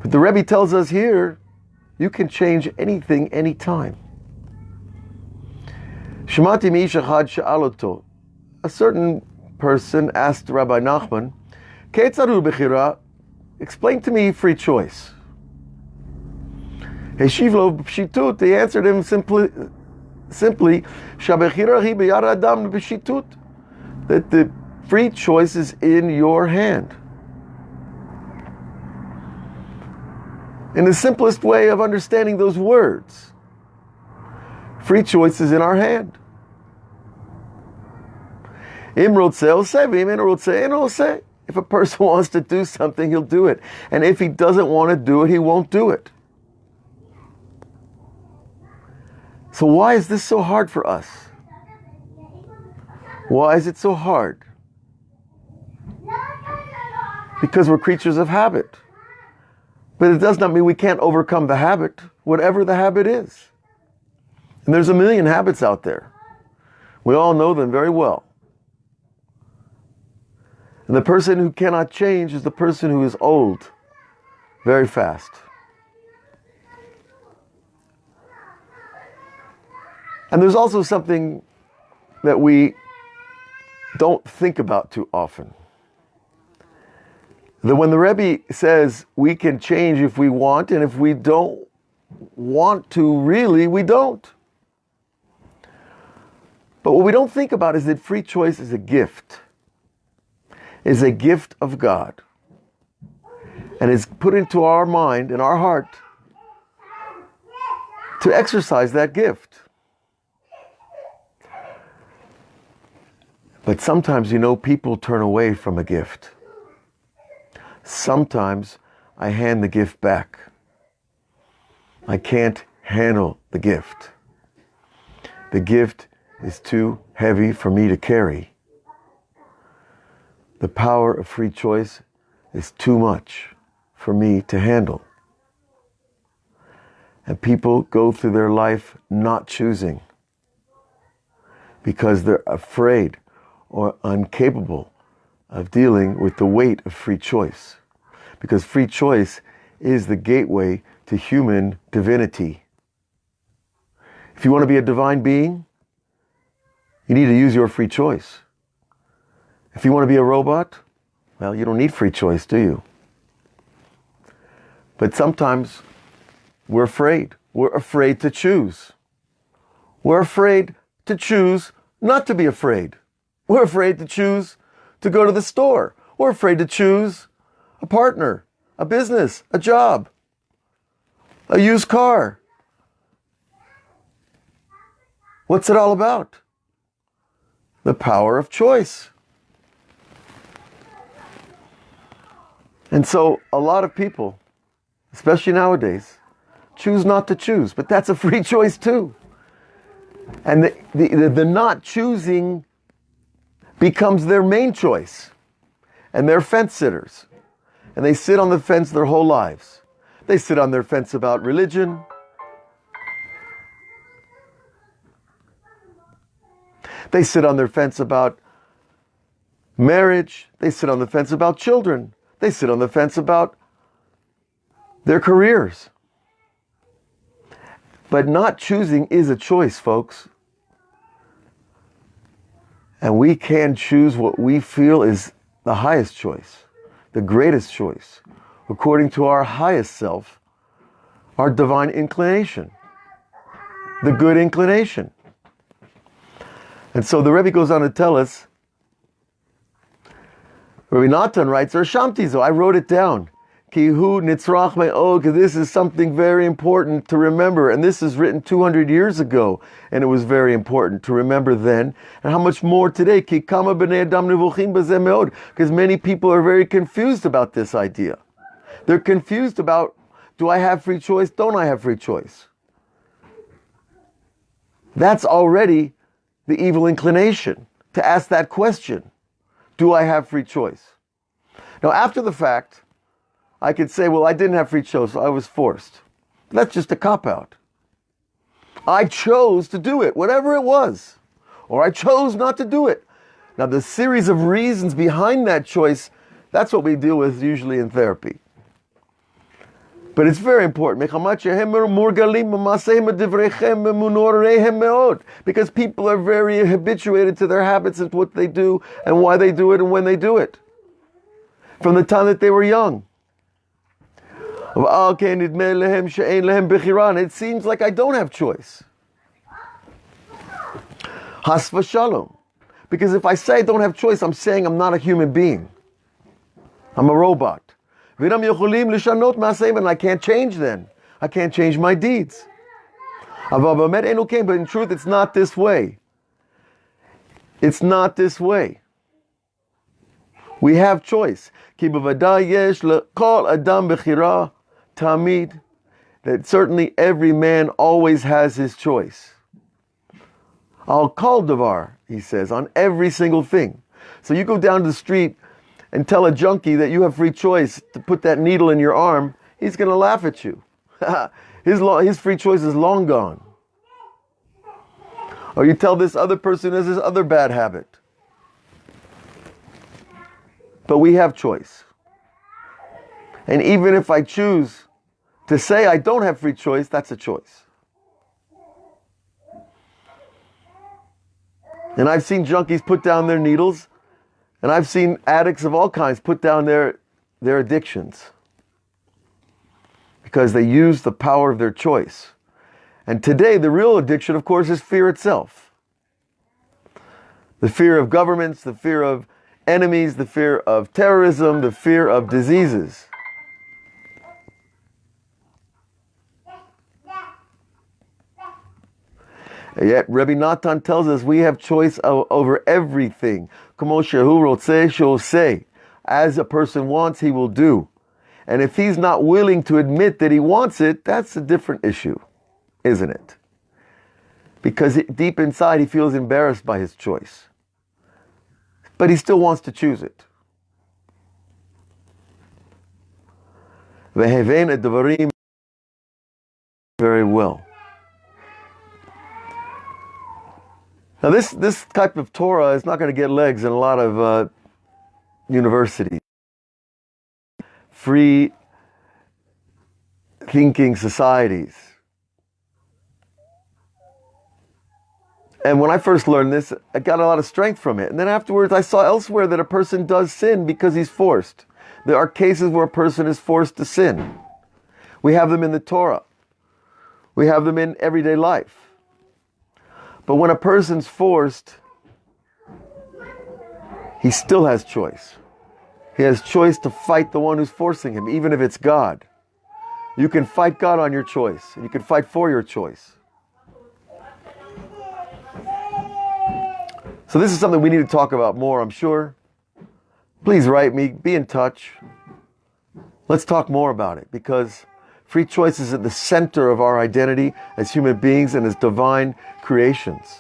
But the Rebbe tells us here, you can change anything, anytime. Shemati mi ish echad she'al oto. A certain person asked Rabbi Nachman, Ketzad bechira, explain to me free choice. Heshiv lo b'shitut, he answered him simply, Shabechira hi b'yad adam b'shitut, that the free choice is in your hand. In the simplest way of understanding those words, free choice is in our hand. If a person wants to do something, he'll do it. And if he doesn't want to do it, he won't do it. So why is this so hard for us? Why is it so hard? Because we're creatures of habit. But it does not mean we can't overcome the habit, whatever the habit is. And there's a million habits out there. We all know them very well. And the person who cannot change is the person who is old very fast. And there's also something that we don't think about too often. That when the Rebbe says we can change if we want, and if we don't want to really, we don't. But what we don't think about is that free choice is a gift. Is a gift of God. And is put into our mind and our heart to exercise that gift. But sometimes, people turn away from a gift. Sometimes I hand the gift back. I can't handle the gift. The gift is too heavy for me to carry. The power of free choice is too much for me to handle. And people go through their life not choosing because they're afraid or incapable of dealing with the weight of free choice. Because free choice is the gateway to human divinity. If you want to be a divine being, you need to use your free choice. If you want to be a robot, well, you don't need free choice, do you? But sometimes we're afraid. We're afraid to choose. We're afraid to choose not to be afraid. We're afraid to choose to go to the store. We're afraid to choose a partner, a business, a job, a used car. What's it all about? The power of choice. And so a lot of people, especially nowadays, choose not to choose, but that's a free choice too. And the not choosing becomes their main choice. And they're fence sitters. And they sit on the fence their whole lives. They sit on their fence about religion. They sit on their fence about marriage. They sit on the fence about children. They sit on the fence about their careers. But not choosing is a choice, folks. And we can choose what we feel is the highest choice, the greatest choice, according to our highest self, our divine inclination, the good inclination. And so the Rebbe goes on to tell us, Rebbe Nachman writes, Shamtizo, I wrote it down. Kihu nitzrach me'od, this is something very important to remember. And this is written 200 years ago, and it was very important to remember then. And how much more today? Ki kama b'nei adam nevuchim b'zeh me'od, because many people are very confused about this idea. They're confused about, do I have free choice? Don't I have free choice? That's already the evil inclination, to ask that question. Do I have free choice? Now, after the fact, I could say, well, I didn't have free choice, so I was forced. That's just a cop-out. I chose to do it, whatever it was. Or I chose not to do it. Now, the series of reasons behind that choice, that's what we deal with usually in therapy. But it's very important. Because people are very habituated to their habits and what they do and why they do it and when they do it. From the time that they were young. It seems like I don't have choice. Has v'shalom. Because if I say I don't have choice, I'm saying I'm not a human being. I'm a robot. And I can't change then. I can't change my deeds. But in truth, it's not this way. It's not this way. We have choice. That certainly every man always has his choice. Al kol davar, he says, on every single thing. So you go down to the street and tell a junkie that you have free choice to put that needle in your arm, he's going to laugh at you. His free choice is long gone. Or you tell this other person has this other bad habit. But we have choice. And even if I choose to say I don't have free choice, that's a choice. And I've seen junkies put down their needles, and I've seen addicts of all kinds put down their addictions. Because they use the power of their choice. And today, the real addiction, of course, is fear itself. The fear of governments, the fear of enemies, the fear of terrorism, the fear of diseases. Yet Rebbe Nachman tells us we have choice over everything. As a person wants, he will do. And if he's not willing to admit that he wants it, that's a different issue, isn't it? Because deep inside he feels embarrassed by his choice. But he still wants to choose it. Very well. Now this type of Torah is not going to get legs in a lot of universities. Free thinking societies. And when I first learned this, I got a lot of strength from it. And then afterwards I saw elsewhere that a person does sin because he's forced. There are cases where a person is forced to sin. We have them in the Torah. We have them in everyday life. But when a person's forced, he still has choice. He has choice to fight the one who's forcing him, even if it's God. You can fight God on your choice. And you can fight for your choice. So this is something we need to talk about more, I'm sure. Please write me, be in touch. Let's talk more about it, because free choice is at the center of our identity as human beings and as divine creations.